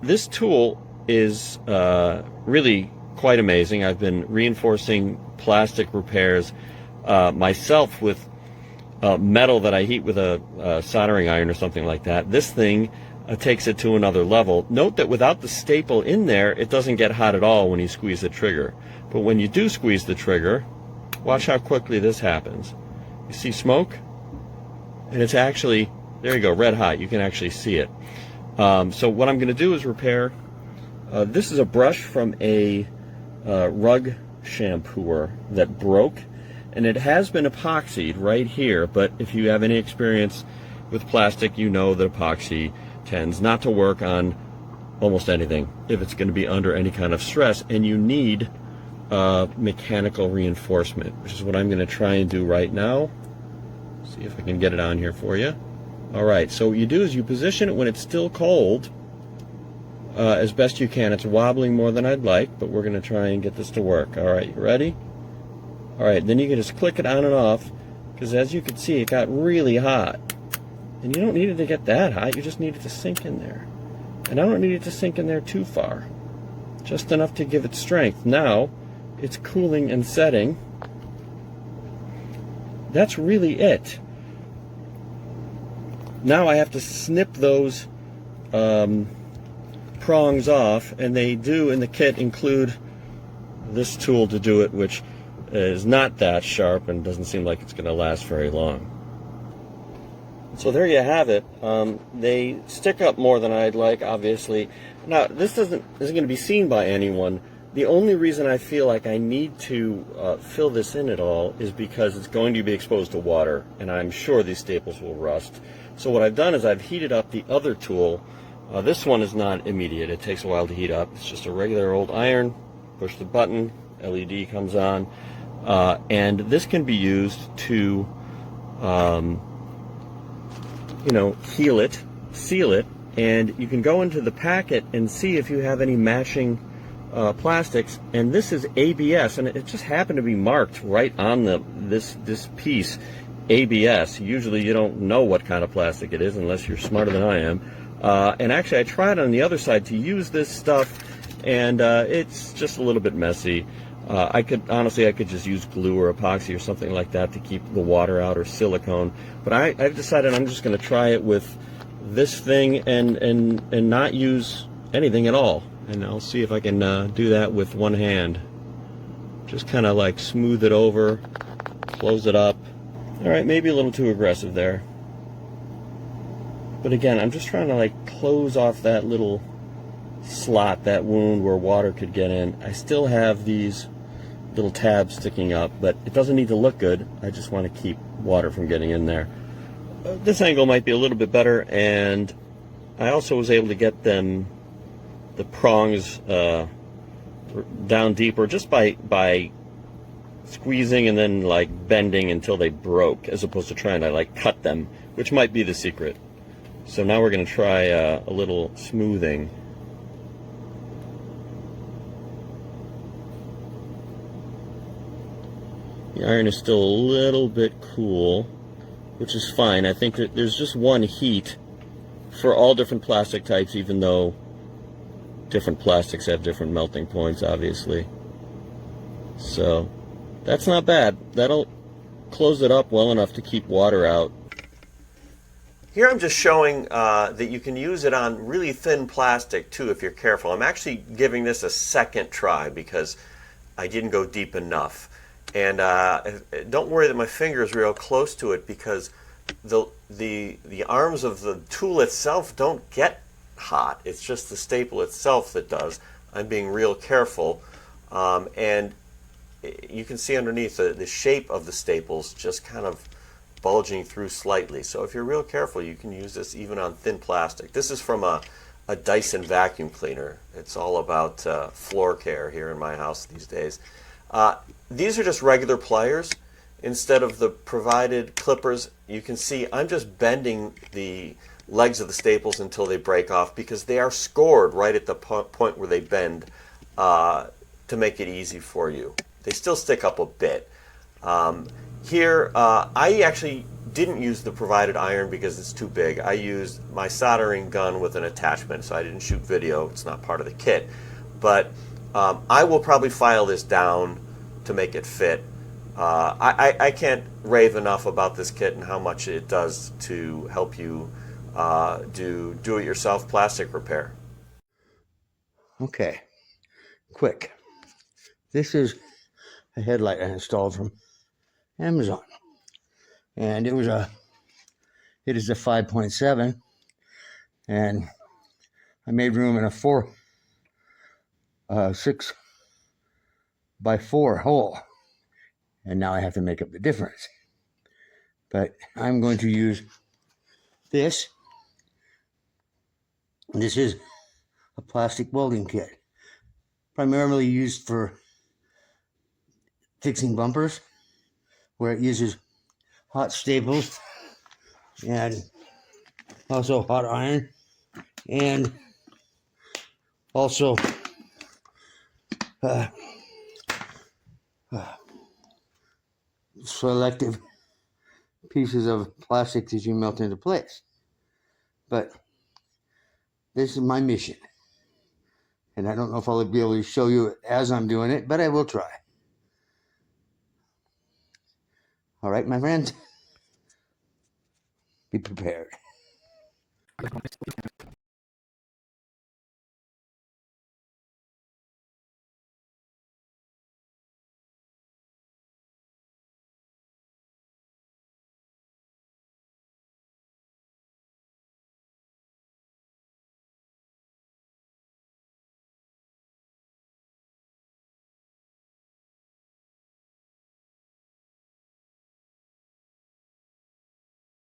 this tool is really quite amazing. I've been reinforcing plastic repairs myself with metal that I heat with a soldering iron or something like that. This thing takes it to another level. Note that without the staple in there, it doesn't get hot at all when you squeeze the trigger. But when you do squeeze the trigger, watch how quickly this happens. You see smoke? And it's actually, there you go, red hot. You can actually see it. So what I'm going to do is repair. This is a brush from a rug shampooer that broke, and it has been epoxied right here, but if you have any experience with plastic, you know that epoxy tends not to work on almost anything if it's going to be under any kind of stress, and you need mechanical reinforcement, which is what I'm going to try and do right now. See if I can get it on here for you. All right, so what you do is you position it when it's still cold as best you can. It's wobbling more than I'd like, but we're going to try and get this to work. All right, you ready? All right, then you can just click it on and off, because as you can see, it got really hot. And you don't need it to get that hot, you just need it to sink in there. And I don't need it to sink in there too far, just enough to give it strength. Now, it's cooling and setting. That's really it. Now I have to snip those prongs off, and they do in the kit include this tool to do it, which is not that sharp and doesn't seem like it's going to last very long. So there you have it. They stick up more than I'd like, obviously. Now this isn't going to be seen by anyone. The only reason I feel like I need to fill this in at all is because it's going to be exposed to water, and I'm sure these staples will rust. So what I've done is I've heated up the other tool. This one is not immediate. It takes a while to heat up. It's just a regular old iron. Push the button, LED comes on, and this can be used to, heal it, seal it, and you can go into the packet and see if you have any matching plastics. And this is ABS, and it just happened to be marked right on this piece, ABS. Usually you don't know what kind of plastic it is unless you're smarter than I am. And actually I tried on the other side to use this stuff, and it's just a little bit messy. I could just use glue or epoxy or something like that to keep the water out, or silicone. But I've decided I'm just going to try it with this thing and not use anything at all. And I'll see if I can do that with one hand. Just kind of like smooth it over, close it up. All right, maybe a little too aggressive there. But again, I'm just trying to like close off that little slot, that wound where water could get in. I still have these little tabs sticking up, but it doesn't need to look good. I just want to keep water from getting in there. This angle might be a little bit better, and I also was able to get the prongs down deeper just by squeezing and then like bending until they broke, as opposed to trying to like cut them, which might be the secret. So now we're going to try a little smoothing. The iron is still a little bit cool, which is fine. I think that there's just one heat for all different plastic types, even though different plastics have different melting points, obviously. So that's not bad. That'll close it up well enough to keep water out. Here I'm just showing that you can use it on really thin plastic too if you're careful. I'm actually giving this a second try because I didn't go deep enough. And don't worry that my finger is real close to it, because the arms of the tool itself don't get hot. It's just the staple itself that does. I'm being real careful, and you can see underneath the shape of the staples just kind of bulging through slightly. So if you're real careful, you can use this even on thin plastic. This is from a Dyson vacuum cleaner. It's all about floor care here in my house these days. These are just regular pliers instead of the provided clippers. You can see I'm just bending the legs of the staples until they break off, because they are scored right at the point where they bend to make it easy for you. They still stick up a bit. Here, I actually didn't use the provided iron because it's too big. I used my soldering gun with an attachment, so I didn't shoot video. It's not part of the kit. But I will probably file this down to make it fit. I can't rave enough about this kit and how much it does to help you do it-yourself plastic repair. Okay, quick. This is a headlight I installed from Amazon, and it is a 5.7, and I made room in a 6 by 4 hole, and now I have to make up the difference. But I'm going to use this. This is a plastic welding kit, primarily used for fixing bumpers, where it uses hot staples and also hot iron, and also selective pieces of plastic that you melt into place. But this is my mission, and I don't know if I'll be able to show you it as I'm doing it, but I will try. All right, my friends, be prepared.